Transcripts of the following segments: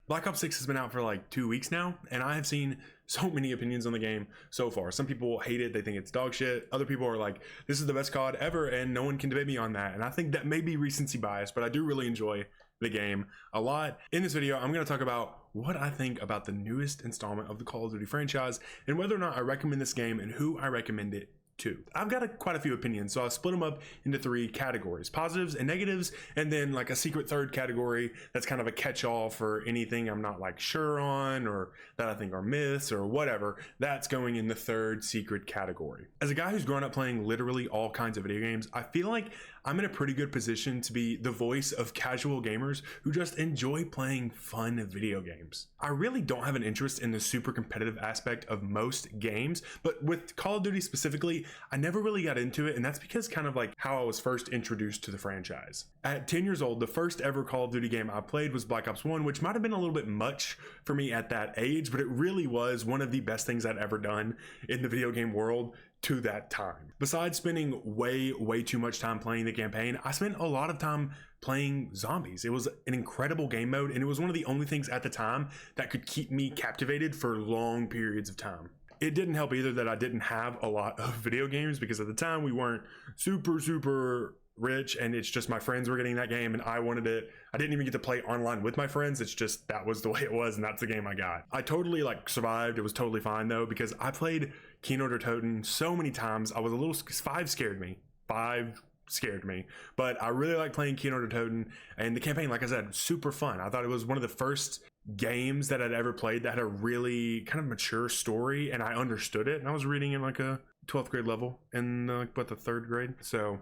Black Ops 6 has been out for like 2 weeks now, and I have seen so many opinions on the game so far. Some people hate it, they think it's dog shit. Other people are like, this is the best COD ever, and no one can debate me on that. And I think that may be recency bias, but I do really enjoy the game a lot. In this video, I'm going to talk about what I think about the newest installment of the Call of Duty franchise, and whether or not I recommend this game and who I recommend it to. I've got quite a few opinions, so I'll split them up into 3 categories: positives and negatives, and then like a secret third category that's kind of a catch-all for anything I'm not like sure on or that I think are myths or whatever. That's going in the third secret category. As a guy who's grown up playing literally all kinds of video games, I feel like I'm in a pretty good position to be the voice of casual gamers who just enjoy playing fun video games. I really don't have an interest in the super competitive aspect of most games, but with Call of Duty specifically, I never really got into it, and that's because kind of like how I was first introduced to the franchise. At 10 years old, the first ever Call of Duty game I played was Black Ops 1, which might have been a little bit much for me at that age, but it really was one of the best things I'd ever done in the video game world to that time. Besides spending way too much time playing the campaign, I spent a lot of time playing zombies. It was an incredible game mode, and it was one of the only things at the time that could keep me captivated for long periods of time. It didn't help either that I didn't have a lot of video games, because at the time we weren't super rich, and it's just my friends were getting that game and I wanted it. I didn't even get to play online with my friends. It's just that was the way it was, and that's the game I got. I totally like survived. It was totally fine though, because I played Kino der Toten so many times. I was a little 5 scared me. 5 scared me, but I really like playing Kino der Toten, and the campaign, like I said, super fun. I thought it was one of the first games that I'd ever played that had a really kind of mature story, and I understood it. And I was reading in like a 12th grade level in the 3rd grade, so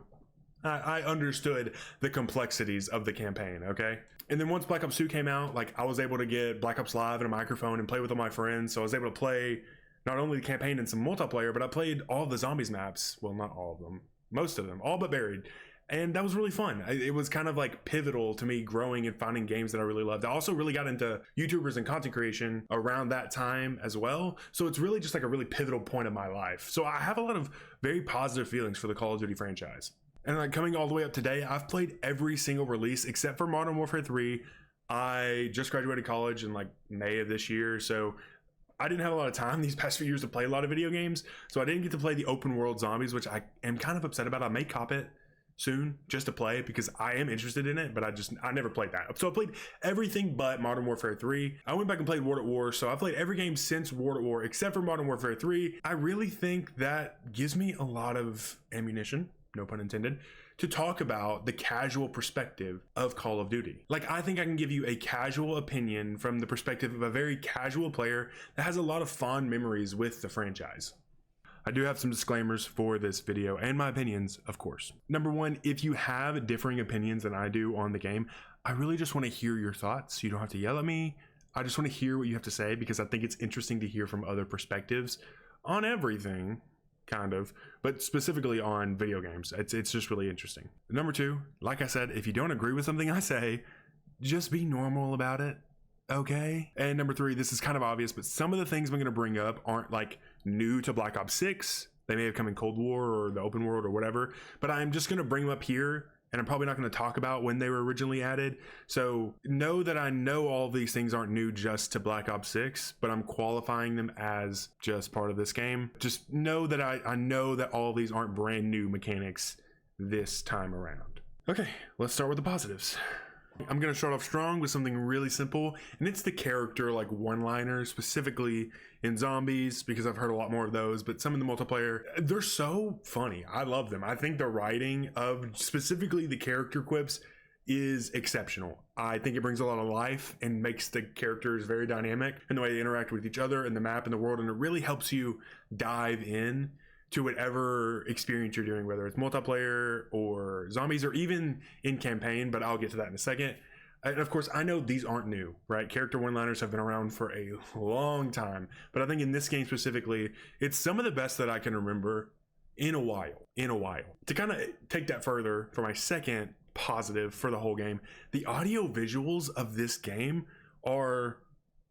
I understood the complexities of the campaign. Okay, and then once Black Ops 2 came out, like I was able to get Black Ops Live and a microphone and play with all my friends, so I was able to play not only the campaign and some multiplayer, but I played all the zombies maps. Well, not all of them, most of them, all but buried. And that was really fun. It was kind of like pivotal to me growing and finding games that I really loved. I also really got into YouTubers and content creation around that time as well. So it's really just like a really pivotal point of my life. So I have a lot of very positive feelings for the Call of Duty franchise. And like coming all the way up today, I've played every single release except for Modern Warfare 3. I just graduated college in like May of this year, so I didn't have a lot of time these past few years to play a lot of video games. So I didn't get to play the open world zombies, which I am kind of upset about. I may cop it soon just to play it because I am interested in it, but I never played that. So I played everything but Modern Warfare 3. I went back and played World at War, so I've played every game since World at War except for Modern Warfare 3. I really think that gives me a lot of ammunition, no pun intended, to talk about the casual perspective of Call of Duty. Like, I think I can give you a casual opinion from the perspective of a very casual player that has a lot of fond memories with the franchise. I do have some disclaimers for this video and my opinions, of course. Number 1, if you have differing opinions than I do on the game, I really just want to hear your thoughts. You don't have to yell at me. I just want to hear what you have to say, because I think it's interesting to hear from other perspectives on everything, kind of, but specifically on video games. It's just really interesting. Number 2, like I said, if you don't agree with something I say, just be normal about it. Okay. And number 3, this is kind of obvious, but some of the things I'm going to bring up aren't like new to Black Ops 6. They may have come in Cold War or the open world or whatever, but I'm just going to bring them up here, and I'm probably not going to talk about when they were originally added. So know that I know all these things aren't new just to Black Ops 6, but I'm qualifying them as just part of this game. Just know that I know that all of these aren't brand new mechanics this time around. Okay, let's start with the positives. I'm going to start off strong with something really simple, and it's the character like one-liners, specifically in zombies, because I've heard a lot more of those, but some in the multiplayer, they're so funny. I love them. I think the writing of specifically the character quips is exceptional. I think it brings a lot of life and makes the characters very dynamic in the way they interact with each other and the map and the world, and it really helps you dive in to whatever experience you're doing, whether it's multiplayer or zombies or even in campaign, but I'll get to that in a second. And of course, I know these aren't new, right? Character one-liners have been around for a long time, but I think in this game specifically, it's some of the best that I can remember in a while. To kind of take that further for my second positive for the whole game, the audio visuals of this game are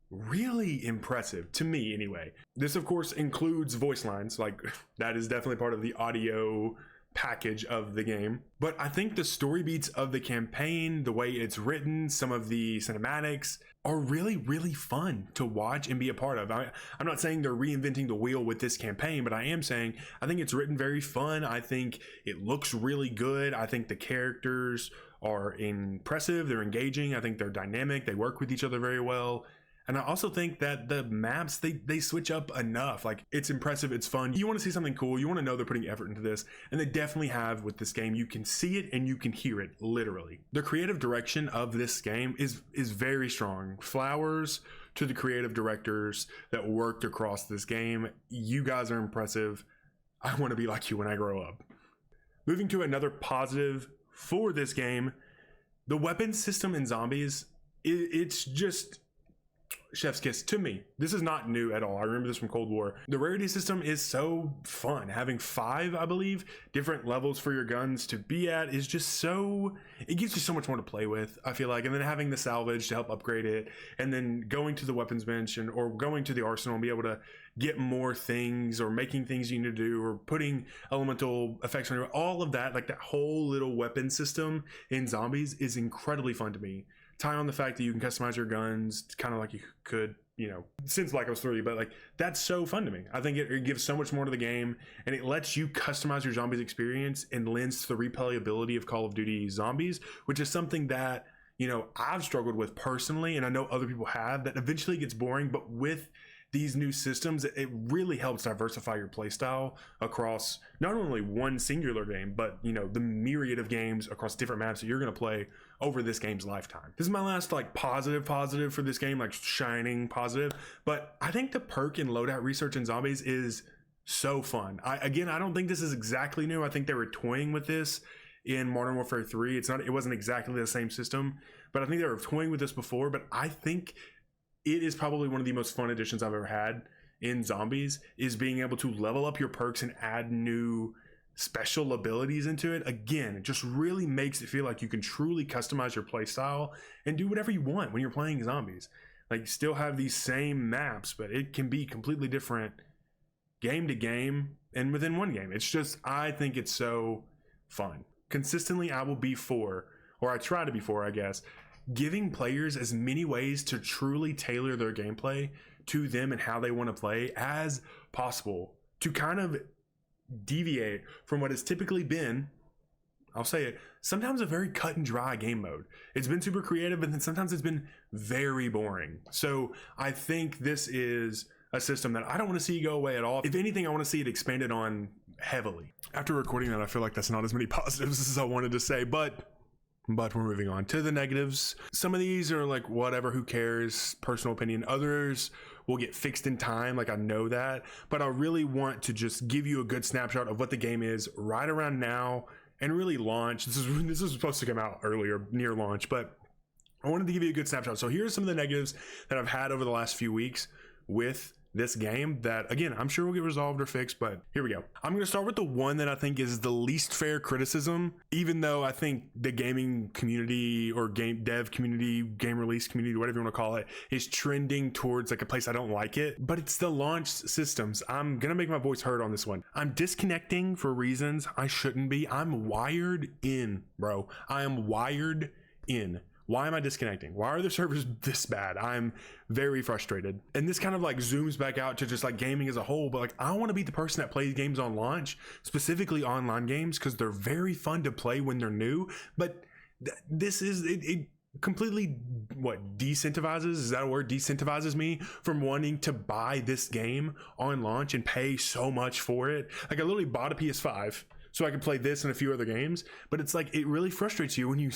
really impressive to me anyway. This of course includes voice lines, like that is definitely part of the audio package of the game. But I think the story beats of the campaign, the way it's written, some of the cinematics are really, really fun to watch and be a part of. I'm not saying they're reinventing the wheel with this campaign, but I am saying I think it's written very fun. I think it looks really good. I think the characters are impressive. They're engaging. I think they're dynamic. They work with each other very well. And I also think that the maps, they switch up enough. Like, it's impressive, it's fun. You want to see something cool, you want to know they're putting effort into this, and they definitely have with this game. You can see it and you can hear it, literally. The creative direction of this game is very strong. Flowers to the creative directors that worked across this game. You guys are impressive. I want to be like you when I grow up. Moving to another positive for this game, the weapon system in Zombies, it's just chef's kiss to me. This is not new at all. I remember this from Cold War. The rarity system is so fun. Having 5, I believe, different levels for your guns to be at is just so, it gives you so much more to play with, I feel like. And then having the salvage to help upgrade it, and then going to the weapons bench or going to the arsenal and be able to get more things, or making things you need to do, or putting elemental effects on your, all of that, like that whole little weapon system in Zombies is incredibly fun to me. Tie on the fact that you can customize your guns kind of like you could, you know, since Black Ops 3, but like that's so fun to me. I think it gives so much more to the game, and it lets you customize your Zombies experience and lends to the replayability of Call of Duty Zombies, which is something that, you know, I've struggled with personally, and I know other people have, that eventually gets boring. But with these new systems, it really helps diversify your playstyle across not only one singular game, but, you know, the myriad of games across different maps that you're going to play over this game's lifetime. This is my last like positive for this game, like shining positive. But I think the perk and loadout research in Zombies is so fun. I don't think this is exactly new. I think they were toying with this in Modern Warfare 3. It wasn't exactly the same system, but I think they were toying with this before. But I think it is probably one of the most fun additions I've ever had in Zombies, is being able to level up your perks and add new special abilities into it. Again, it just really makes it feel like you can truly customize your playstyle and do whatever you want when you're playing Zombies. Like, you still have these same maps, but it can be completely different game to game and within one game. It's just, I think it's so fun. Consistently, I will be for, or I try to be for, I guess, giving players as many ways to truly tailor their gameplay to them and how they want to play as possible, to kind of deviate from what has typically been, I'll say it, sometimes a very cut and dry game mode. It's been super creative, but then sometimes it's been very boring. So I think this is a system that I don't want to see go away at all. If anything, I want to see it expanded on heavily. After recording that, I feel like that's not as many positives as I wanted to say, but we're moving on to the negatives. Some of these are like, whatever, who cares, personal opinion. Others will get fixed in time, like I know that, but I really want to just give you a good snapshot of what the game is right around now and really launch. This is supposed to come out earlier, near launch, but I wanted to give you a good snapshot. So here's some of the negatives that I've had over the last few weeks with this game that, again, I'm sure will get resolved or fixed, but here we go. I'm going to start with the one that I think is the least fair criticism, even though I think the gaming community or game dev community, game release community, whatever you want to call it, is trending towards like a place I don't like it, but it's the launch systems. I'm going to make my voice heard on this one. I'm disconnecting for reasons I shouldn't be. I'm wired in, bro. I am wired in. Why am I disconnecting? Why are the servers this bad? I'm very frustrated. And this kind of like zooms back out to just like gaming as a whole, but like I want to be the person that plays games on launch, specifically online games, because they're very fun to play when they're new. But this is, it completely, decentivizes, is that a word? Decentivizes me from wanting to buy this game on launch and pay so much for it. Like I literally bought a PS5 so I can play this and a few other games, but it's like, it really frustrates you when you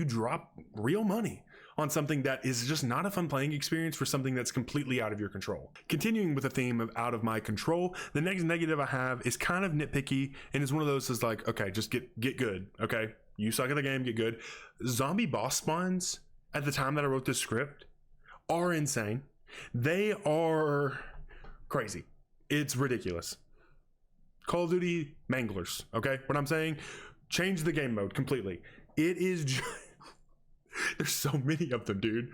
drop real money on something that is just not a fun playing experience for something that's completely out of your control. Continuing with the theme of out of my control, the next negative I have is kind of nitpicky, and it's one of those is like, okay, just get good, okay? You suck at the game, get good. Zombie boss spawns at the time that I wrote this script are insane. They are crazy. It's ridiculous. Call of Duty manglers, okay? What I'm saying, change the game mode completely. It is just, there's so many of them, dude.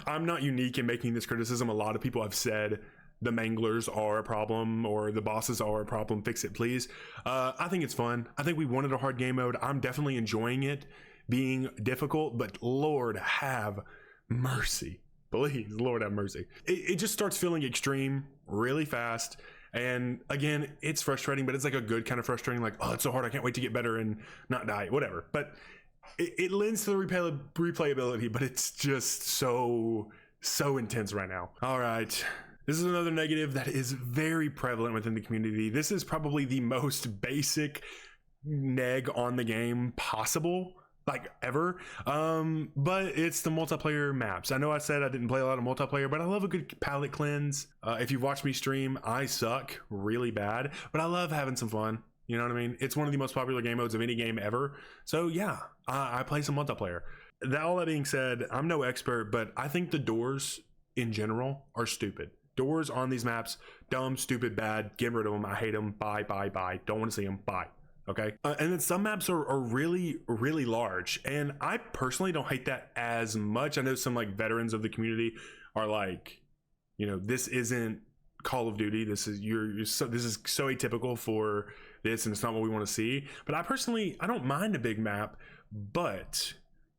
I'm not unique in making this criticism. A lot of people have said the manglers are a problem or the bosses are a problem, fix it please. I think it's fun. I think we wanted a hard game mode. I'm definitely enjoying it being difficult, but Lord have mercy. Please, Lord have mercy. It just starts feeling extreme really fast. And again, it's frustrating, but it's like a good kind of frustrating, like, oh, it's so hard, I can't wait to get better and not die, whatever. But it lends to the replayability, but it's just so intense right now. All right. This is another negative that is very prevalent within the community. This is probably the most basic neg on the game possible, like ever. But it's the multiplayer maps. I know I said I didn't play a lot of multiplayer, but I love a good palette cleanse. If you've watched me stream, I suck really bad, but I love having some fun. You know what I mean? It's one of the most popular game modes of any game ever. So yeah, I play some multiplayer. All that being said, I'm no expert, but I think the doors in general are stupid. Doors on these maps, dumb, stupid, bad, get rid of them. I hate them. Bye. Don't want to see them. Bye. Okay. And then some maps are really large. And I personally don't hate that as much. I know some like veterans of the community are like, you know, this isn't Call of Duty. This is this is so atypical for this, and it's not what we want to see. But I personally, I don't mind a big map, but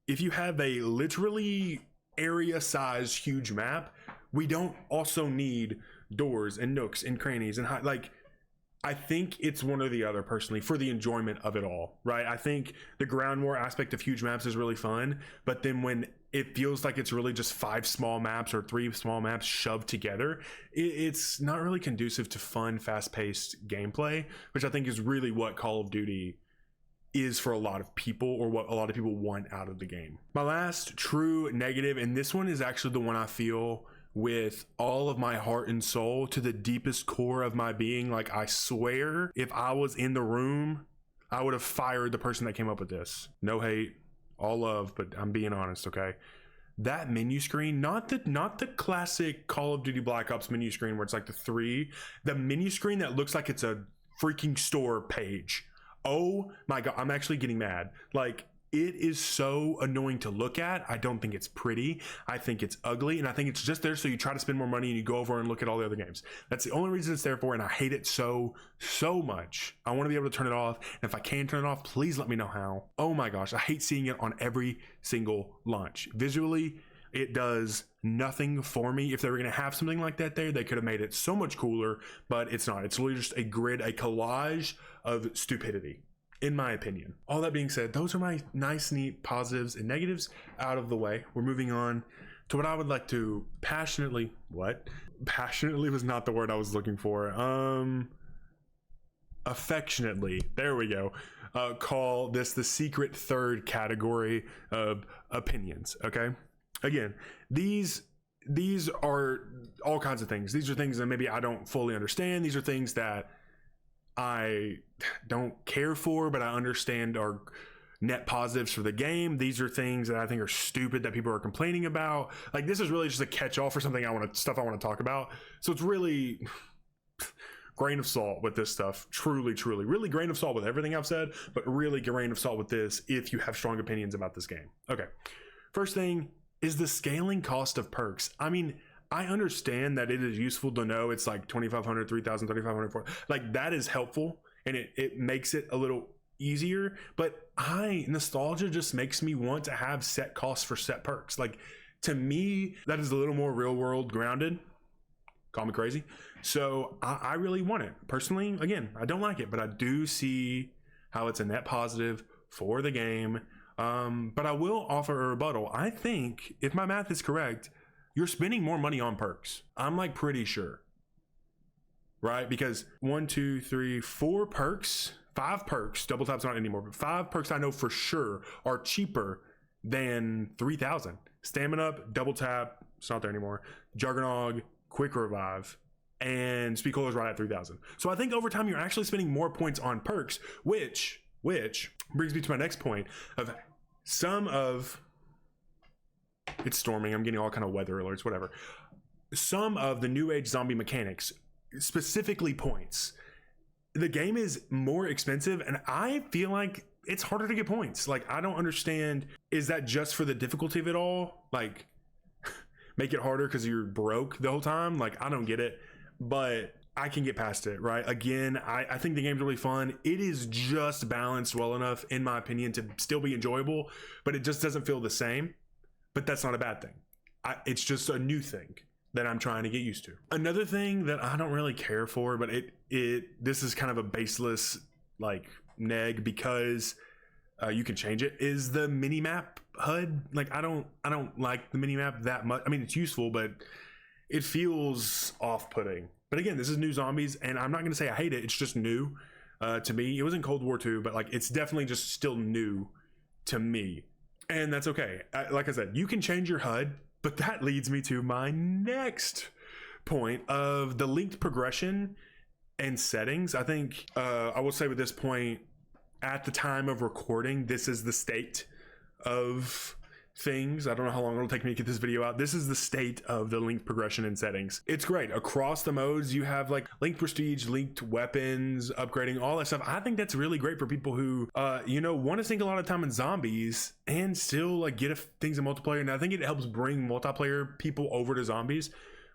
if you have a literally area size huge map, we don't also need doors and nooks and crannies and like, I think it's one or the other personally for the enjoyment of it all, right? I think the ground war aspect of huge maps is really fun, but then when it feels like it's really just 5 small maps or 3 small maps shoved together, it's not really conducive to fun, fast-paced gameplay, which I think is really what Call of Duty is for a lot of people, or what a lot of people want out of the game. My last true negative, and this one is actually the one I feel with all of my heart and soul to the deepest core of my being. Like, I swear if I was in the room, I would have fired the person that came up with this. No hate, all love, but I'm being honest, okay? That menu screen, not the classic Call of Duty Black Ops menu screen where it's like the menu screen that looks like it's a freaking store page. Oh my God, I'm actually getting mad. Like, it is so annoying to look at. I don't think it's pretty. I think it's ugly, and I think it's just there so you try to spend more money and you go over and look at all the other games. That's the only reason it's there for, and I hate it so much. I want to be able to turn it off, and if I can turn it off, please let me know how. Oh my gosh, I hate seeing it on every single launch. Visually, it does nothing for me. If they were going to have something like that there, they could have made it so much cooler, but it's not. It's literally just a grid, a collage of stupidity, in my opinion. All that being said, those are my nice, neat positives and negatives out of the way. We're moving on to what I would like to passionately was not the word I was looking for. Affectionately, there we go. Call this the secret third category of opinions. Okay. Again, these are all kinds of things. These are things that maybe I don't fully understand. These are things that I don't care for, but I understand are net positives for the game. These are things that I think are stupid that people are complaining about. Like, this is really just a catch-all for something I want to talk about. So it's really grain of salt with this stuff. Truly really grain of salt with everything I've said, but really grain of salt with this if you have strong opinions about this game. Okay, first thing is the scaling cost of perks. I mean, I understand that it is useful to know it's like 2,500, 3,000, 3,500, 4,000. Like, that is helpful, and it makes it a little easier, but nostalgia just makes me want to have set costs for set perks. Like, to me, that is a little more real world grounded. Call me crazy. So I really want it. Personally, again, I don't like it, but I do see how it's a net positive for the game. But I will offer a rebuttal. I think, if my math is correct, you're spending more money on perks. I'm like pretty sure, right? Because 1, 2, 3, 4 perks, 5 perks, double tap's not anymore, but 5 perks I know for sure are cheaper than 3,000. Stamina up, double tap, it's not there anymore. Juggernog, quick revive, and Speed Cola is right at 3,000. So I think over time you're actually spending more points on perks, which brings me to my next point of it's storming, I'm getting all kind of weather alerts, whatever. Some of the new age zombie mechanics, specifically points, the game is more expensive, and I feel like it's harder to get points. Like, I don't understand, is that just for the difficulty of it all? Like, make it harder because you're broke the whole time? Like, I don't get it. but I can get past it, right? Again, I think the game's really fun. It is just balanced well enough, in my opinion, to still be enjoyable, but it just doesn't feel the same. But that's not a bad thing. It's just a new thing that I'm trying to get used to. Another thing that I don't really care for, but this is kind of a baseless like neg because you can change it, is the minimap HUD. Like I don't like the minimap that much. I mean, it's useful, but it feels off-putting. But again, this is new zombies, and I'm not gonna say I hate it. It's just new to me. It was in Cold War II, but like it's definitely just still new to me, and that's okay. Like I said, you can change your HUD, but that leads me to my next point of the linked progression and settings. I think I will say with this point, at the time of recording, this is the state of things. I don't know how long it'll take me to get this video out. This is the state of the linked progression and settings. It's great. Across the modes, you have like linked prestige, linked weapons, upgrading, all that stuff. I think that's really great for people who, want to sink a lot of time in zombies and still like get things in multiplayer. And I think it helps bring multiplayer people over to zombies,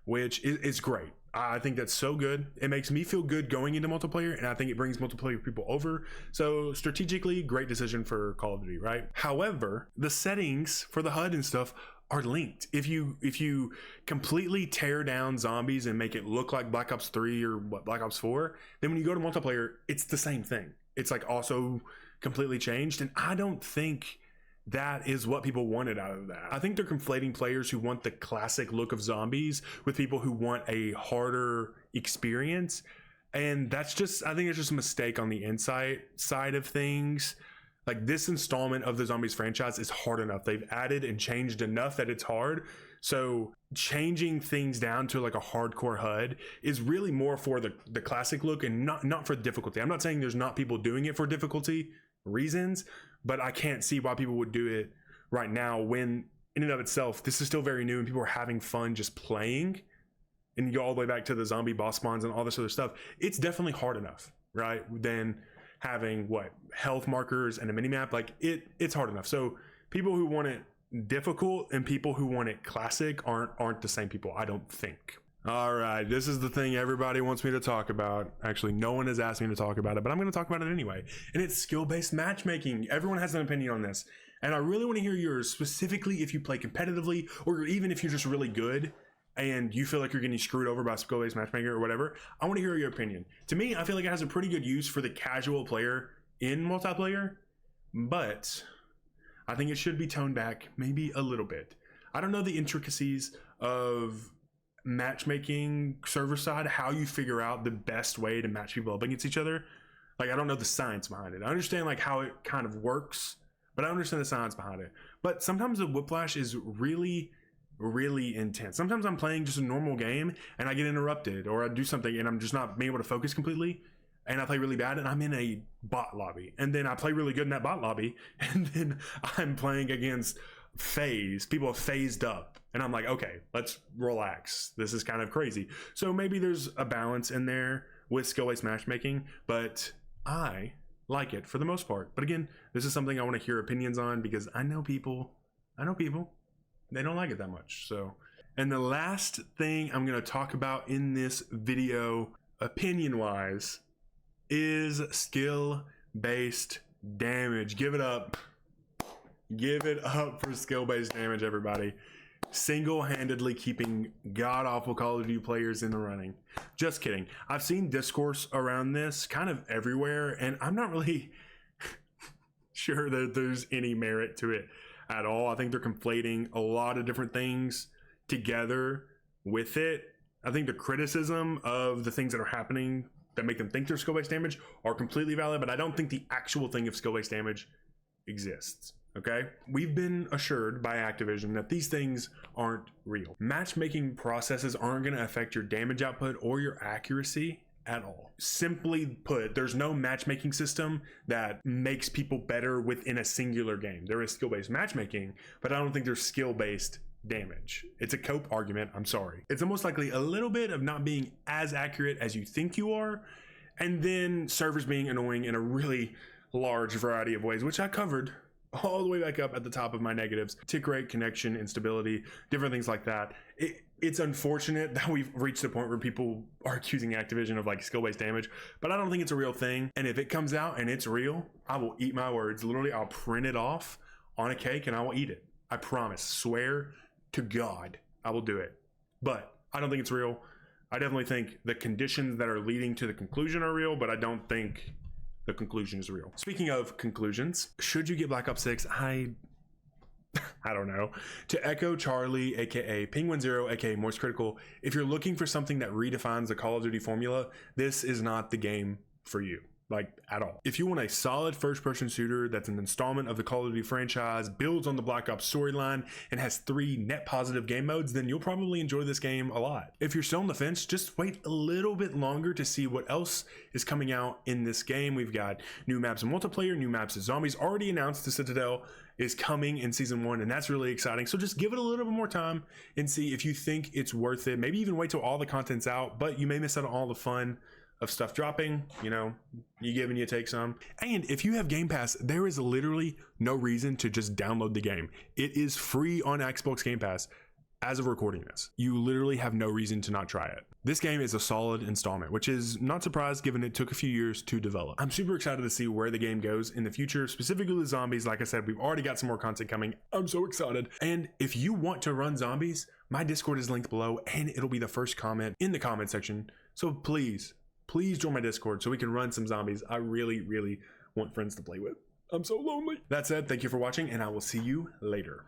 which is great. I think that's so good. It makes me feel good going into multiplayer, and I think it brings multiplayer people over. So strategically, great decision for Call of Duty, right? However, the settings for the HUD and stuff are linked. If you completely tear down zombies and make it look like Black Ops 3 or Black Ops 4, then when you go to multiplayer, it's the same thing. It's like also completely changed, and I don't think that is what people wanted out of that. I think they're conflating players who want the classic look of zombies with people who want a harder experience. And that's just, I think it's just a mistake on the insight side of things. Like this installment of the Zombies franchise is hard enough. They've added and changed enough that it's hard. So changing things down to like a hardcore HUD is really more for the classic look and not for difficulty. I'm not saying there's not people doing it for difficulty reasons, but I can't see why people would do it right now when in and of itself, this is still very new and people are having fun just playing. And you go all the way back to the zombie boss spawns and all this other stuff. It's definitely hard enough, right? Than having health markers and a minimap. Like it's hard enough. So people who want it difficult and people who want it classic aren't the same people, I don't think. All right, this is the thing everybody wants me to talk about. Actually, no one has asked me to talk about it, but I'm going to talk about it anyway. And it's skill-based matchmaking. Everyone has an opinion on this. And I really want to hear yours, specifically if you play competitively or even if you're just really good and you feel like you're getting screwed over by skill-based matchmaker or whatever. I want to hear your opinion. To me, I feel like it has a pretty good use for the casual player in multiplayer, but I think it should be toned back maybe a little bit. I don't know the intricacies of matchmaking server side, how you figure out the best way to match people up against each other. Like I don't know the science behind it. I understand like how it kind of works, but I don't understand the science behind it. But sometimes the whiplash is really intense. Sometimes I'm playing just a normal game and I get interrupted or I do something and I'm just not being able to focus completely and I play really bad and I'm in a bot lobby and then I play really good in that bot lobby and then I'm playing against people have phased up and I'm like, okay, let's relax. This is kind of crazy. So maybe there's a balance in there with skill-based matchmaking, but I like it for the most part. But again, this is something I want to hear opinions on because I know people, they don't like it that much. So, and the last thing I'm going to talk about in this video, opinion-wise, is skill-based damage. Give it up. Give it up for skill-based damage, everybody. Single-handedly keeping god-awful Call of Duty players in the running. Just kidding. I've seen discourse around this kind of everywhere, and I'm not really sure that there's any merit to it at all. I think they're conflating a lot of different things together with it. I think the criticism of the things that are happening that make them think they're skill-based damage are completely valid, but I don't think the actual thing of skill-based damage exists. Okay, we've been assured by Activision that these things aren't real. Matchmaking processes aren't going to affect your damage output or your accuracy at all. Simply put, there's no matchmaking system that makes people better within a singular game. There is skill-based matchmaking, but I don't think there's skill-based damage. It's a cope argument, I'm sorry. It's almost likely a little bit of not being as accurate as you think you are, and then servers being annoying in a really large variety of ways, which I covered all the way back up at the top of my negatives. Tick rate, connection, instability, different things like that. It's unfortunate that we've reached the point where people are accusing Activision of like skill-based damage, but I don't think it's a real thing. And if it comes out and it's real, I will eat my words. Literally, I'll print it off on a cake and I will eat it. I promise. Swear to God, I will do it. But I don't think it's real. I definitely think the conditions that are leading to the conclusion are real, but I don't think the conclusion is real. Speaking of conclusions, should you get Black Ops 6? I don't know. To echo Charlie, aka Penguin Zero, aka Morse Critical, if you're looking for something that redefines the Call of Duty formula, this is not the game for you. Like, at all. If you want a solid first-person shooter that's an installment of the Call of Duty franchise, builds on the Black Ops storyline, and has 3 net positive game modes, then you'll probably enjoy this game a lot. If you're still on the fence, just wait a little bit longer to see what else is coming out in this game. We've got new maps and multiplayer, new maps and zombies. Already announced the Citadel is coming in Season 1, and that's really exciting. So just give it a little bit more time and see if you think it's worth it. Maybe even wait till all the content's out, but you may miss out on all the fun of stuff dropping. You know, you give and you take some. And if you have Game Pass, there is literally no reason to just download the game. It is free on Xbox Game Pass as of recording this. You literally have no reason to not try it. This game is a solid installment, which is not surprised given it took a few years to develop. I'm super excited to see where the game goes in the future, specifically the zombies. Like I said, we've already got some more content coming. I'm so excited. And if you want to run zombies, my Discord is linked below and it'll be the first comment in the comment section. So please join my Discord so we can run some zombies. I really, really want friends to play with. I'm so lonely. That said, thank you for watching and I will see you later.